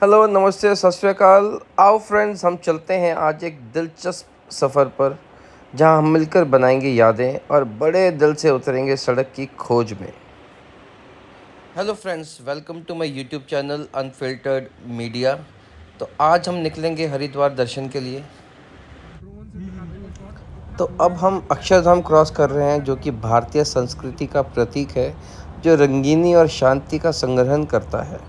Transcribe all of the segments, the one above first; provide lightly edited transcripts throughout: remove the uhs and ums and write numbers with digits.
Hello, नमस्ते, सत श्री अकाल। आओ फ्रेंड्स, हम चलते हैं आज एक दिलचस्प सफ़र पर, जहां हम मिलकर बनाएंगे यादें और बड़े दिल से उतरेंगे सड़क की खोज में। Hello friends, welcome to my YouTube channel unfiltered media. तो आज हम निकलेंगे हरिद्वार दर्शन के लिए। तो अब हम अक्षरधाम क्रॉस कर रहे हैं, जो कि भारतीय संस्कृति का प्रतीक है, जो रंगीनी और शांति का संग्रहण करता है।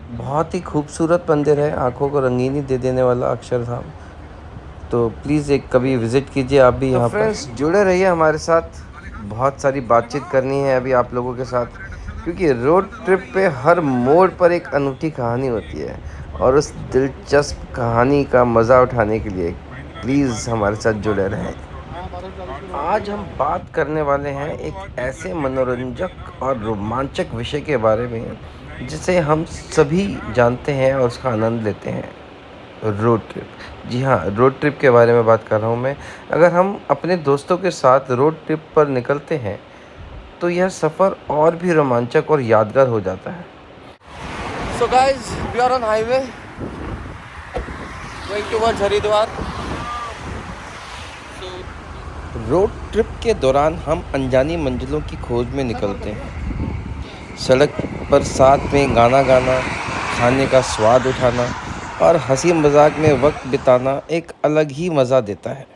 बहुत ही खूबसूरत मंदिर है, आंखों को रंगीनी दे देने वाला अक्षरधाम। तो प्लीज़ एक कभी विज़िट कीजिए आप भी यहाँ पर। फ्रेंड्स, जुड़े रहिए हमारे साथ। बहुत सारी बातचीत करनी है अभी आप लोगों के साथ, क्योंकि रोड ट्रिप पे हर मोड़ पर एक अनूठी कहानी होती है, और उस दिलचस्प कहानी का मज़ा उठाने के लिए प्लीज़ हमारे साथ जुड़े रहें। आज हम बात करने वाले हैं एक ऐसे मनोरंजक और रोमांचक विषय के बारे में जिसे हम सभी जानते हैं और उसका आनंद लेते हैं, रोड ट्रिप। जी हाँ, रोड ट्रिप के बारे में बात कर रहा हूँ मैं। अगर हम अपने दोस्तों के साथ रोड ट्रिप पर निकलते हैं तो यह सफ़र और भी रोमांचक और यादगार हो जाता है। So guys, we are on highway going towards Haridwar. Road trip के दौरान हम अनजानी मंजिलों की खोज में निकलते हैं। सड़क पर साथ में गाना गाना, खाने का स्वाद उठाना और हंसी मजाक में वक्त बिताना एक अलग ही मज़ा देता है।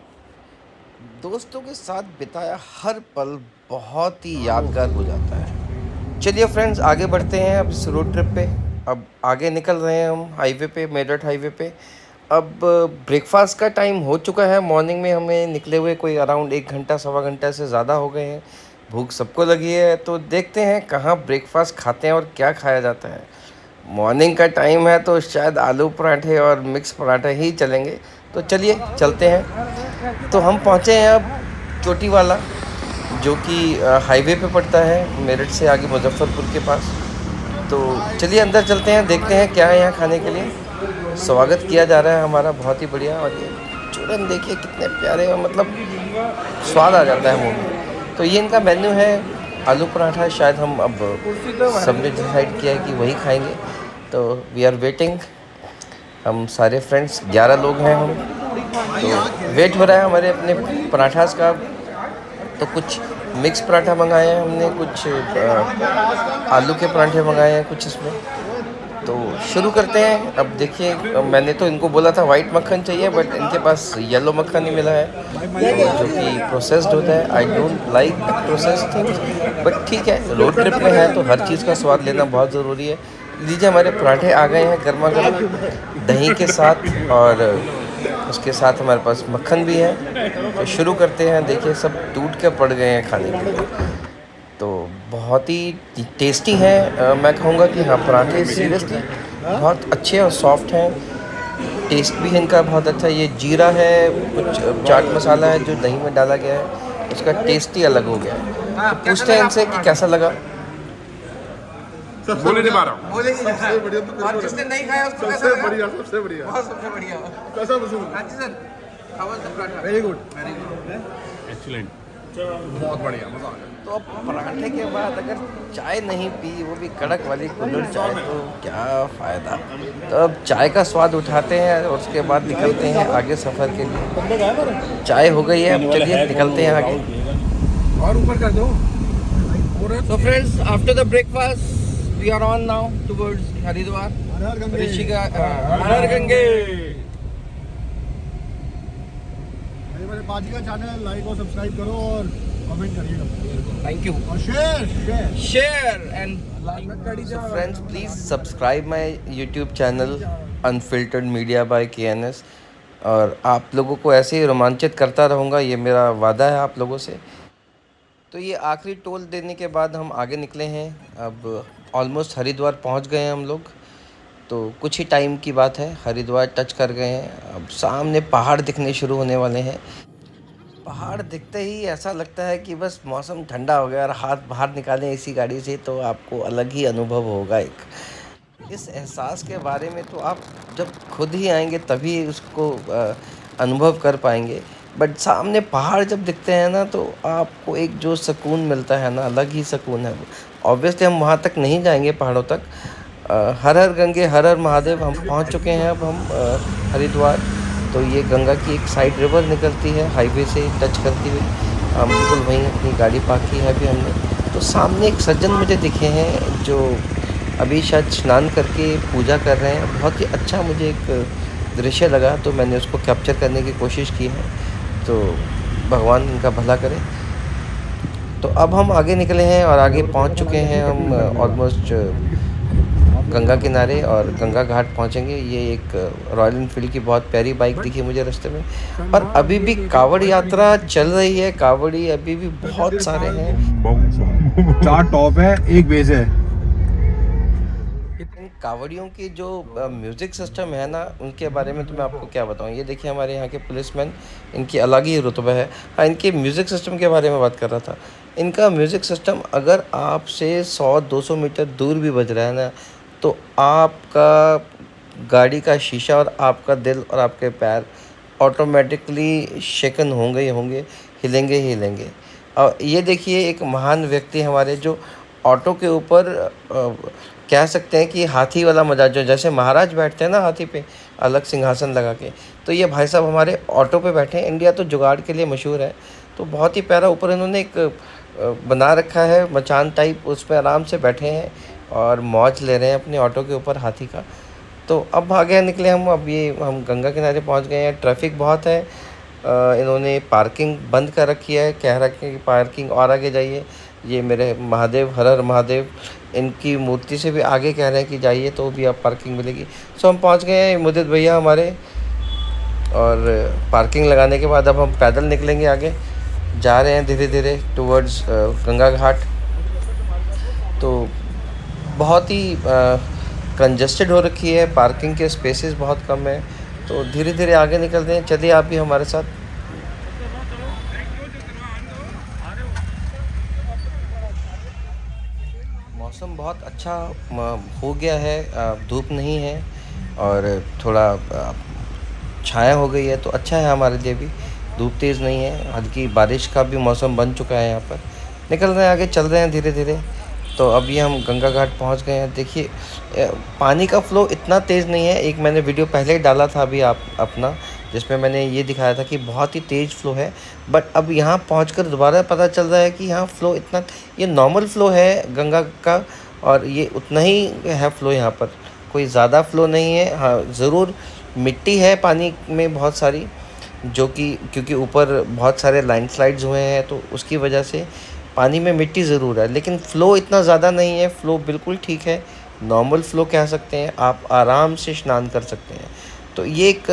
दोस्तों के साथ बिताया हर पल बहुत ही यादगार हो जाता है। चलिए फ्रेंड्स, आगे बढ़ते हैं अब इस रोड ट्रिप पे। अब आगे निकल रहे हैं हम हाईवे पे, मेरठ हाईवे पे। अब ब्रेकफास्ट का टाइम हो चुका है। मॉर्निंग में हमें निकले हुए कोई अराउंड 1 घंटा सवा घंटा से ज़्यादा हो गए हैं। भूख सबको लगी है, तो देखते हैं कहाँ ब्रेकफास्ट खाते हैं और क्या खाया जाता है। मॉर्निंग का टाइम है तो शायद आलू पराठे और मिक्स पराठे ही चलेंगे। तो चलिए चलते हैं। तो हम पहुँचे हैं अब चोटी वाला, जो कि हाईवे पे पड़ता है मेरठ से आगे मुजफ्फरपुर के पास। तो चलिए अंदर चलते हैं, देखते हैं क्या है यहाँ खाने के लिए। स्वागत किया जा रहा है हमारा बहुत ही बढ़िया। और ये चूरन देखिए कितने प्यारे, मतलब स्वाद आ जाता है मुंह में। तो ये इनका मेन्यू है, आलू पराठा। शायद हम अब सबने डिसाइड किया है कि वही खाएंगे। तो वी आर वेटिंग। हम सारे फ्रेंड्स 11 लोग हैं हम। तो वेट हो रहा है हमारे अपने पराठास का। तो कुछ मिक्स पराठा मंगाए हैं हमने, कुछ आलू के पराठे मंगाए हैं कुछ इसमें। तो शुरू करते हैं। अब देखिए, मैंने तो इनको बोला था वाइट मक्खन चाहिए, बट इनके पास येलो मक्खन ही मिला है, जो कि प्रोसेस्ड होता है। I don't like processed things, but ठीक है, रोड ट्रिप में है तो हर चीज़ का स्वाद लेना बहुत ज़रूरी है। लीजिए, हमारे पराठे आ गए हैं गर्मा गर्म दही के साथ, और उसके साथ हमारे पास मक्खन भी है। तो शुरू करते हैं। देखिए, सब टूट के पड़ गए हैं खाने के लिए। तो बहुत ही टेस्टी है। मैं कहूँगा कि हाँ, पराठे सीरियसली बहुत अच्छे और सॉफ्ट हैं। टेस्ट भी इनका बहुत अच्छा। ये जीरा है, कुछ चाट मसाला है जो दही में डाला गया है, उसका टेस्ट ही अलग हो गया है। तो पूछते हैं इनसे कि कैसा लगा। बोले नहीं पा रहा हूँ। बोले सबसे बढ़िया तो और जिसने नहीं खाया उसको कैसा सबसे लगा? बढ़िया सबसे बढ़िया बहुत सबसे बढ़िया। कैसा पसंद? हाँ जी sir, how was the paratha? Very good very good. Excellent. बहुत बढ़िया मजा आ गया। तो अब पराठे के बाद अगर चाय नहीं पी, वो भी कड़क वाली कुल्हड़ चाय, तो क्या फ़ायदा। तो अब चाय का स्वाद उठाते हैं और उसके बाद निकलते हैं आगे सफ़र के लिए। चाय हो गई है, अब चलिए निकलते हैं आगे। और ऊपर कर दो। So friends, after the breakfast, we are on now towards Haridwar, हर हर गंगे। हर गंगे। मेरे बाजी का चैनल लाइक और सब्सक्राइब करो और कमेंट करिएगा Thank you. और share Share and so friends, please subscribe my YouTube channel Unfiltered Media by KNS। और आप लोगों को ऐसे ही रोमांचित करता रहूँगा, ये मेरा वादा है आप लोगों से। तो ये आखिरी टोल देने के बाद हम आगे निकले हैं। अब ऑलमोस्ट हरिद्वार पहुंच गए हैं हम लोग। तो कुछ ही टाइम की बात है, हरिद्वार टच कर गए हैं। अब सामने पहाड़ दिखने शुरू होने वाले हैं। पहाड़ दिखते ही ऐसा लगता है कि बस मौसम ठंडा हो गया, और हाथ बाहर निकालें इसी गाड़ी से तो आपको अलग ही अनुभव होगा। एक इस एहसास के बारे में तो आप जब खुद ही आएंगे तभी उसको अनुभव कर पाएंगे। बट सामने पहाड़ जब दिखते हैं ना, तो आपको एक जो सुकून मिलता है ना, अलग ही सुकून है। ऑब्वियसली हम वहाँ तक नहीं जाएंगे पहाड़ों तक, हर हर गंगे हर हर महादेव हम पहुंच चुके हैं। अब हम हरिद्वार। तो ये गंगा की एक साइड रिवर निकलती है हाईवे से टच करती हुई। हम बिल्कुल वहीं अपनी गाड़ी पार्क की है अभी हमने। तो सामने एक सज्जन मुझे दिखे हैं जो अभी शायद स्नान करके पूजा कर रहे हैं। बहुत ही अच्छा मुझे एक दृश्य लगा, तो मैंने उसको कैप्चर करने की कोशिश की है। तो भगवान इनका भला करे। तो अब हम आगे निकले हैं और आगे पहुंच चुके हैं हम ऑलमोस्ट गंगा किनारे और गंगा घाट पहुंचेंगे। ये एक रॉयल इनफील्ड की बहुत प्यारी बाइक दिखी मुझे रास्ते में। और अभी भी कावड़ यात्रा चल रही है। कावड़ी अभी भी बहुत सारे हैं। 4 टॉप है, 1 बेस है। इन कावड़ियों की जो म्यूज़िक सिस्टम है ना, उनके बारे में तो मैं आपको क्या बताऊं। ये देखिए हमारे यहाँ के पुलिसमैन, इनकी अलग ही रुतबा है। हाँ, इनके म्यूज़िक सिस्टम के बारे में बात कर रहा था। इनका म्यूज़िक सिस्टम अगर आपसे 100-200 मीटर दूर भी बज रहा है ना, तो आपका गाड़ी का शीशा और आपका दिल और आपके पैर ऑटोमेटिकली शेकन होंगे ही होंगे, हिलेंगे ही हिलेंगे। और ये देखिए एक महान व्यक्ति हमारे जो ऑटो के ऊपर कह सकते हैं कि हाथी वाला मजा, जो जैसे महाराज बैठते हैं ना हाथी पे अलग सिंहासन लगा के, तो ये भाई साहब हमारे ऑटो पे बैठे हैं। इंडिया तो जुगाड़ के लिए मशहूर है। तो बहुत ही प्यारा ऊपर इन्होंने एक बना रखा है मचान टाइप, उस पर आराम से बैठे हैं और मौज ले रहे हैं अपने ऑटो के ऊपर हाथी का। तो अब आगे निकले हम। अब ये हम गंगा किनारे पहुंच गए हैं। ट्रैफिक बहुत है। इन्होंने पार्किंग बंद कर रखी है, कह रखे हैं कि पार्किंग और आगे जाइए। ये मेरे महादेव, हर हर महादेव, इनकी मूर्ति से भी आगे कह रहे हैं कि जाइए तो भी आप पार्किंग मिलेगी। सो हम पहुंच गए हैं, मुदित भैया हमारे। और पार्किंग लगाने के बाद अब हम पैदल निकलेंगे आगे। जा रहे हैं धीरे धीरे टुवर्ड्स गंगा घाट। तो बहुत ही कंजस्टेड हो रखी है, पार्किंग के स्पेसेस बहुत कम है। तो धीरे धीरे आगे निकल रहे हैं। चलिए आप भी हमारे साथ। मौसम बहुत अच्छा हो गया है। धूप नहीं है और थोड़ा छाया हो गई है, तो अच्छा है हमारे लिए भी। धूप तेज़ नहीं है, हल्की बारिश का भी मौसम बन चुका है यहाँ पर। निकल रहे हैं आगे, चल रहे हैं धीरे धीरे। तो अभी हम गंगा घाट पहुँच गए हैं। देखिए पानी का फ़्लो इतना तेज़ नहीं है। एक मैंने वीडियो पहले ही डाला था अभी आप अपना, जिसमें मैंने ये दिखाया था कि बहुत ही तेज़ फ़्लो है। बट अब यहाँ पहुँचकर दोबारा पता चल रहा है कि यहाँ फ़्लो इतना, ये नॉर्मल फ़्लो है गंगा का, और ये उतना ही है फ़्लो यहाँ पर, कोई ज़्यादा फ़्लो नहीं है। हाँ, ज़रूर मिट्टी है पानी में बहुत सारी, जो कि क्योंकि ऊपर बहुत सारे लैंडस्लाइड्स हुए हैं, तो उसकी वजह से पानी में मिट्टी ज़रूर है। लेकिन फ़्लो इतना ज़्यादा नहीं है। फ़्लो बिल्कुल ठीक है, नॉर्मल फ़्लो कह सकते हैं। आप आराम से स्नान कर सकते हैं। तो ये एक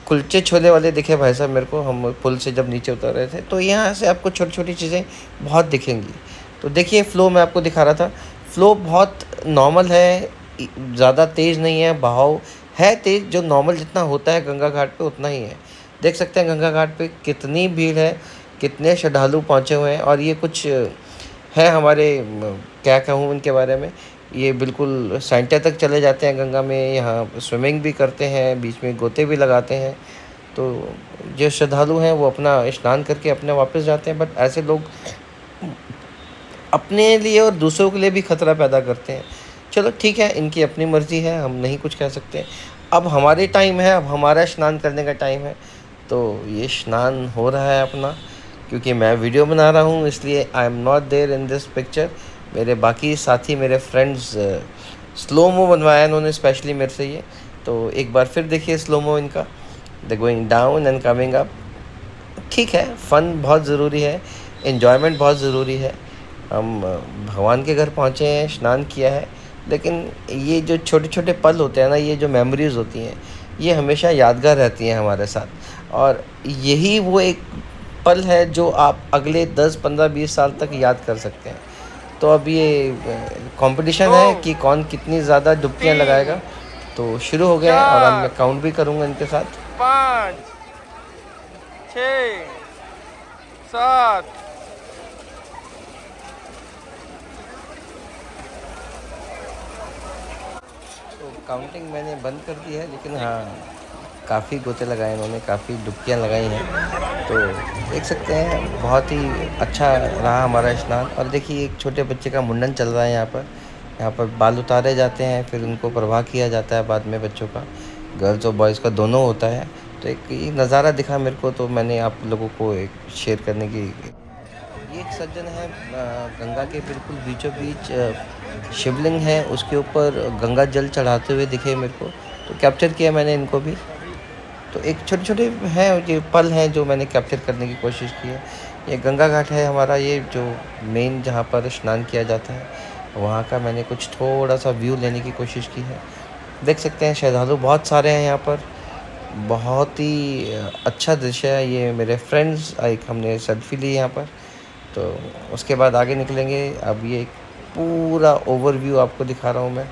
कुलचे छोले वाले दिखे भाई साहब मेरे को, हम पुल से जब नीचे उतर रहे थे। तो यहाँ से आपको छोटी छोटी चीज़ें बहुत दिखेंगी। तो देखिए फ़्लो मैं आपको दिखा रहा था, फ़्लो बहुत नॉर्मल है, ज़्यादा तेज़ नहीं है। बहाव है तेज़, जो नॉर्मल जितना होता है गंगा घाट पे उतना ही है। देख सकते हैं गंगा घाट पे कितनी भीड़ है, कितने श्रद्धालु पहुँचे हुए हैं। और ये कुछ है हमारे, क्या कहूँ इनके बारे में, ये बिल्कुल सेंटर तक चले जाते हैं गंगा में। यहाँ स्विमिंग भी करते हैं, बीच में गोते भी लगाते हैं। तो जो श्रद्धालु हैं वो अपना स्नान करके अपने वापस जाते हैं। बट ऐसे लोग अपने लिए और दूसरों के लिए भी खतरा पैदा करते हैं। चलो ठीक है, इनकी अपनी मर्ज़ी है, हम नहीं कुछ कह सकते। अब हमारे टाइम है, अब हमारा स्नान करने का टाइम है। तो ये स्नान हो रहा है अपना, क्योंकि मैं वीडियो बना रहा हूँ इसलिए I am not there in this picture. मेरे बाकी साथी, मेरे फ्रेंड्स स्लो-मो बनवाया इन्होंने स्पेशली मेरे से ये। तो एक बार फिर देखिए स्लो-मो इनका, the going down and coming up. ठीक है, फ़न बहुत ज़रूरी है, एन्जॉयमेंट बहुत ज़रूरी है। हम भगवान के घर पहुँचे हैं, स्नान किया है, लेकिन ये जो छोटे छोटे पल होते हैं ना, ये जो मेमोरीज़ होती हैं, ये हमेशा यादगार रहती हैं हमारे साथ। और यही वो एक पल है जो आप अगले 10, 15, 20 साल तक याद कर सकते हैं। तो अब ये कंपटीशन है कि कौन कितनी ज़्यादा डुबकियाँ लगाएगा। तो शुरू हो गया है और अब मैं काउंट भी करूँगा इनके साथ। 5, 6, 7। तो काउंटिंग मैंने बंद कर दी है, लेकिन हाँ काफ़ी गोते लगाए इन्होंने, काफ़ी डुबकियाँ लगाई हैं। तो देख सकते हैं बहुत ही अच्छा रहा हमारा स्नान। और देखिए एक छोटे बच्चे का मुंडन चल रहा है यहाँ पर, यहाँ पर बाल उतारे जाते हैं, फिर उनको प्रवाह किया जाता है बाद में बच्चों का, गर्ल्स और बॉयज़ का दोनों होता है। तो एक ये नज़ारा दिखा मेरे को, तो मैंने आप लोगों को एक शेयर करने की। ये एक सज्जन है, गंगा के बिल्कुल बीचों बीच शिवलिंग है, उसके ऊपर गंगा जल चढ़ाते हुए दिखे मेरे को, तो कैप्चर किया मैंने इनको भी। तो एक छोटे छोटे हैं ये पल हैं जो मैंने कैप्चर करने की कोशिश की है। ये गंगा घाट है हमारा, ये जो मेन जहाँ पर स्नान किया जाता है, वहाँ का मैंने कुछ थोड़ा सा व्यू लेने की कोशिश की है। देख सकते हैं श्रद्धालु बहुत सारे हैं यहाँ पर, बहुत ही अच्छा दृश्य है ये। मेरे फ्रेंड्स एक हमने सेल्फी ली यहाँ पर, तो उसके बाद आगे निकलेंगे। अब ये पूरा ओवरव्यू आपको दिखा रहा हूँ मैं,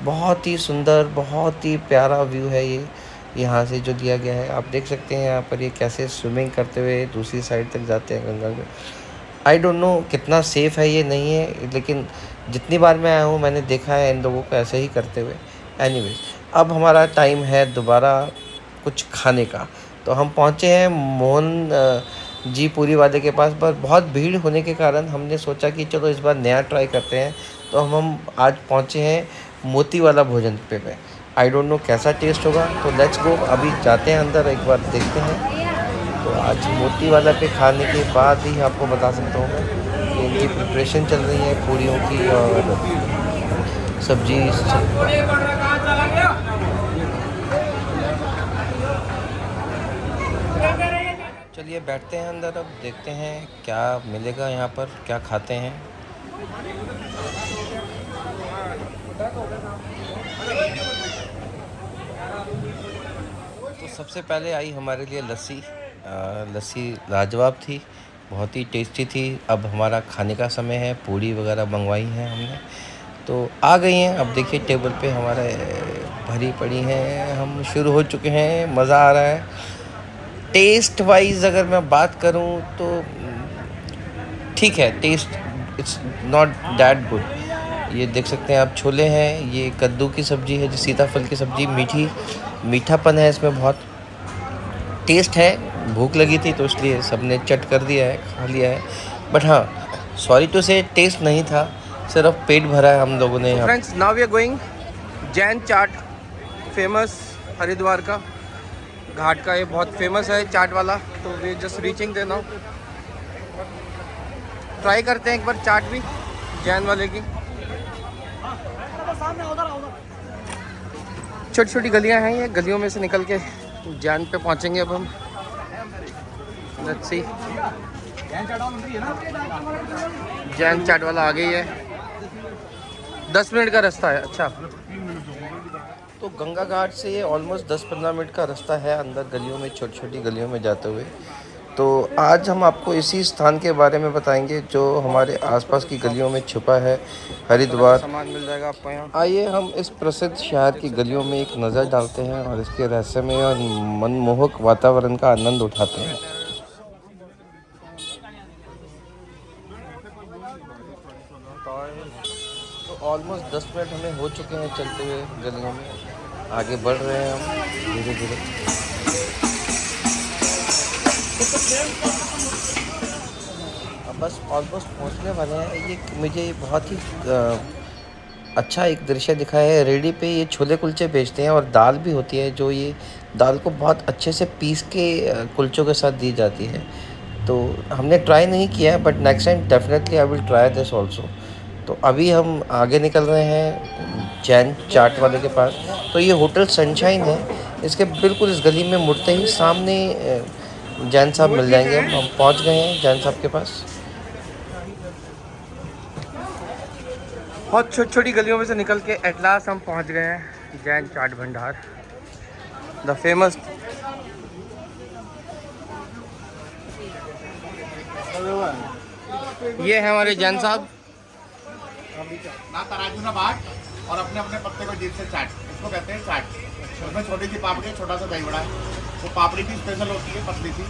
बहुत ही सुंदर, बहुत ही प्यारा व्यू है ये यहाँ से जो दिया गया है। आप देख सकते हैं यहाँ पर ये कैसे स्विमिंग करते हुए दूसरी साइड तक जाते हैं गंगा में। आई डोंट नो कितना सेफ़ है ये, नहीं है, लेकिन जितनी बार मैं आया हूँ मैंने देखा है इन लोगों को ऐसे ही करते हुए। एनीवेज, अब हमारा टाइम है दोबारा कुछ खाने का। तो हम पहुँचे हैं मोहन जी पूरी वाले के पास, पर बहुत भीड़ होने के कारण हमने सोचा कि चलो इस बार नया ट्राई करते हैं। तो हम आज पहुँचे हैं मोती वाला भोजन पे। आई डोंट नो कैसा टेस्ट होगा, तो लेट्स गो, अभी जाते हैं अंदर, एक बार देखते हैं। तो आज मोती वाला पे खाने के बाद ही आपको बता सकता हूँ मैं कि इनकी प्रिपरेशन चल रही है पूरियों की और सब्जी। चलिए बैठते हैं अंदर, अब देखते हैं क्या मिलेगा यहाँ पर, क्या खाते हैं। तो सबसे पहले आई हमारे लिए लस्सी। लस्सी लाजवाब थी, बहुत ही टेस्टी थी। अब हमारा खाने का समय है, पूड़ी वगैरह मंगवाई हैं हमने, तो आ गई हैं। अब देखिए टेबल पे हमारे भरी पड़ी हैं, हम शुरू हो चुके हैं, मज़ा आ रहा है। टेस्ट वाइज अगर मैं बात करूं तो ठीक है, taste it's not that good. ये देख सकते हैं आप, छोले हैं, ये कद्दू की सब्ज़ी है, जो सीताफल की सब्ज़ी, मीठापन है इसमें, बहुत टेस्ट है। भूख लगी थी तो इसलिए सबने चट कर दिया है, खा लिया है। बट हाँ, सॉरी टू से टेस्ट नहीं था, सिर्फ पेट भरा है हम लोगों ने यहाँ। Friends, now we are going Jain chaat, famous Haridwar का घाट का, ये बहुत फेमस है चाट वाला। तो we just reaching there now, try करते हैं एक बार चाट भी जैन वाले की। छोटी छोटी गलियां हैं, ये गलियों में से निकल के जैन पे पहुंचेंगे अब हम। लेट्स सी, जैन चाट वाला आ गई है, 10 मिनट का रास्ता है। अच्छा, तो गंगा घाट से ये ऑलमोस्ट 10-15 मिनट का रास्ता है अंदर गलियों में, छोटी छोटी गलियों में जाते हुए। तो आज हम आपको इसी स्थान के बारे में बताएंगे जो हमारे आसपास की गलियों में छुपा है, हरिद्वार। सामान मिल जाएगा आपको यहाँ। आइए हम इस प्रसिद्ध शहर की गलियों में एक नज़र डालते हैं और इसके रहस्यमय और मनमोहक वातावरण का आनंद उठाते हैं। तो ऑलमोस्ट 10 मिनट हमें हो चुके हैं चलते हुए गलियों में, आगे बढ़ रहे हैं हम धीरे धीरे। अब बस ऑलमोस्ट पहुंचने वाले हैं। ये मुझे बहुत ही अच्छा एक दृश्य दिखा है। रेडी पे ये छोले कुलचे बेचते हैं और दाल भी होती है, जो ये दाल को बहुत अच्छे से पीस के कुलचों के साथ दी जाती है। तो हमने ट्राई नहीं किया है, but next time definitely I will try this also. तो अभी हम आगे निकल रहे हैं जैन चाट वाले के पास। तो ये होटल सनशाइन है, इसके बिल्कुल इस गली में मुड़ते ही सामने जैन साहब मिल जाएंगे। हम पहुंच गए हैं जैन साहब के पास। बहुत छोटी छोटी गलियों में से निकल के एट लास्ट हम पहुंच गए हैं जैन चाट भंडार, द फेमस। ये है हमारे जैन साहब। ना तराजू ना बाट और अपने अपने पत्ते को जीप से चाट, इसको कहते हैं चाट। उसमें छोटी सी पापड़ी, छोटा सा दही बड़ा है। वो पापड़ी भी स्पेशल होती है, पतली सी,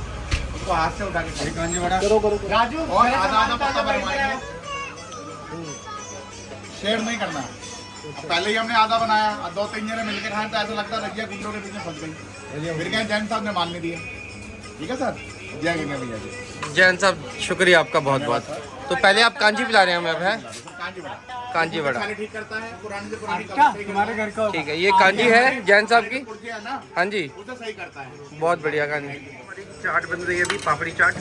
उसको हाथ से उठा के राजू और आधा आधा पत्ता बनवाएंगे, शेयर नहीं करना। पहले ही हमने आधा बनाया और 2-3 जने मिलकर खाए तो ऐसा लगता है रजिया गुंडों के पीछे फंस गई। फिर क्या जैन साहब ने मान नहीं दिया। ठीक है सर, जय गंगा भैया जी। जैन साहब शुक्रिया आपका बहुत बहुत। तो पहले आप कांजी पिला रहे हैं हमें अब, है कांजी बड़ा कांजी वड़ा। साले ठीक करता है, पुरानी से पुरानी अच्छा, सही तुम्हारे घर का ठीक है, ये कांजी है जैन साहब की। पुर्जे है ना, हाँ जी, वो तो सही करता है। बहुत बढ़िया कांजी। हमारी चाट बन रही है अभी, पापड़ी चाट।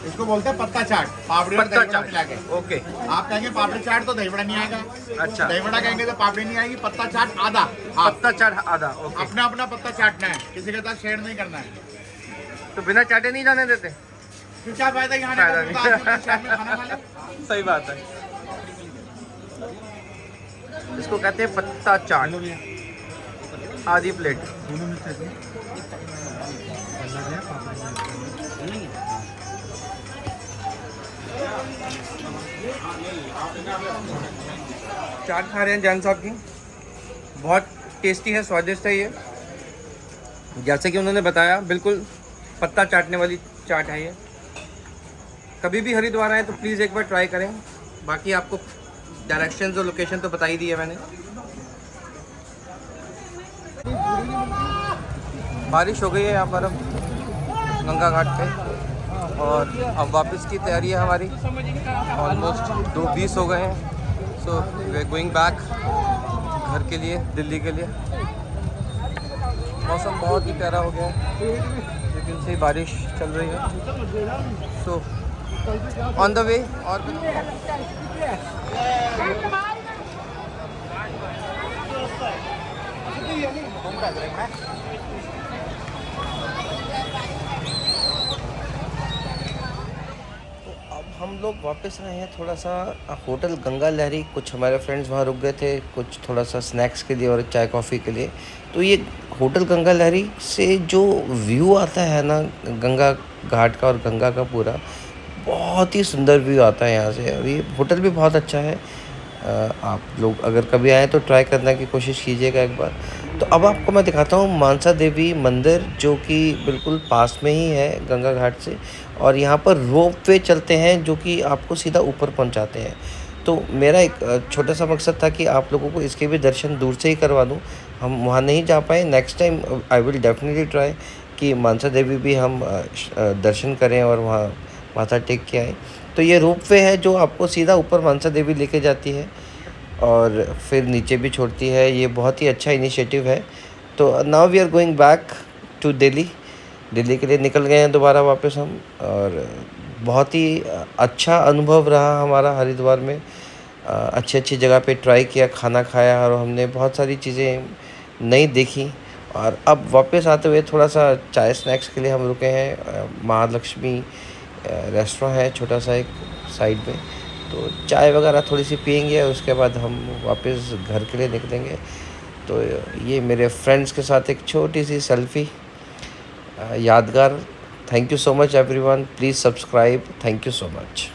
इसको बोलते हैं पत्ता चाट, पापड़ी और पत्ता दही वड़ा चाट, मिला के। ओके। आप कहेंगे पापड़ी चाट तो दही वड़ा नहीं आएगा। अच्छा। दही वड़ा कहेंगे तो पापड़ी नहीं आएगी। पत्ता चाट आधा, हाफ। पत्ता चाट आधा, ओके। अपना अपना पत्ता चाटना है, किसी के साथ शेयर नहीं करना है। तो बिना चाटे नहीं जाने देते? फिर क्या फायदा यहाँ फायदा आने का, तो आज शाम में खाना खा ले। सही बात है। इसको कहते हैं पत्ता चाट, आधी प्लेट। चाट खा रहे हैं जैन साहब की, बहुत टेस्टी है, स्वादिष्ट है ये। जैसे कि उन्होंने बताया, बिल्कुल पत्ता चाटने वाली चाट है ये। कभी भी हरिद्वार आए तो प्लीज़ एक बार ट्राई करें। बाकी आपको डायरेक्शंस और लोकेशन तो बता ही दी है मैंने। बारिश हो गई है यहाँ पर अब गंगा घाट पे, और अब वापस की तैयारी है हमारी। ऑलमोस्ट 2:20 हो गए हैं। So we are going back घर के लिए, दिल्ली के लिए। मौसम बहुत ही प्यारा हो गया है, लेकिन से बारिश चल रही है। So on the way. और अब हम लोग वापस आए हैं थोड़ा सा होटल गंगा लहरी। कुछ हमारे फ्रेंड्स वहाँ रुक गए थे, कुछ थोड़ा सा स्नैक्स के लिए और चाय कॉफ़ी के लिए। तो ये होटल गंगा लहरी से जो व्यू आता है ना गंगा घाट का और गंगा का पूरा, बहुत ही सुंदर व्यू आता है यहाँ से। और ये होटल भी बहुत अच्छा है। आप लोग अगर कभी आए तो ट्राई करने की कोशिश कीजिएगा एक बार। तो अब आपको मैं दिखाता हूँ मानसा देवी मंदिर, जो कि बिल्कुल पास में ही है गंगा घाट से। और यहाँ पर रोप वे चलते हैं जो कि आपको सीधा ऊपर पहुँचाते हैं। तो मेरा एक छोटा सा मकसद था कि आप लोगों को इसके भी दर्शन दूर से ही करवा दूँ। हम वहाँ नहीं जा पाए, next time I will definitely try कि मानसा देवी भी हम दर्शन करें और वहाँ माथा टेक के आए। तो ये रोप वे है जो आपको सीधा ऊपर मानसा देवी लेके जाती है और फिर नीचे भी छोड़ती है। ये बहुत ही अच्छा इनिशिएटिव है। तो now we are going back to Delhi. Delhi के लिए निकल गए हैं दोबारा वापस हम। और बहुत ही अच्छा अनुभव रहा हमारा हरिद्वार में। अच्छी अच्छी जगह पे ट्राई किया, खाना खाया और हमने बहुत सारी चीज़ें नई देखी। और अब वापस आते हुए थोड़ा सा चाय स्नैक्स के लिए हम रुके हैं। महालक्ष्मी रेस्टोरेंट है छोटा सा एक साइड में, तो चाय वगैरह थोड़ी सी पियेंगे और उसके बाद हम वापस घर के लिए निकलेंगे। तो ये मेरे फ्रेंड्स के साथ एक छोटी सी सेल्फ़ी यादगार। Thank you so much everyone, please subscribe. Thank you so much.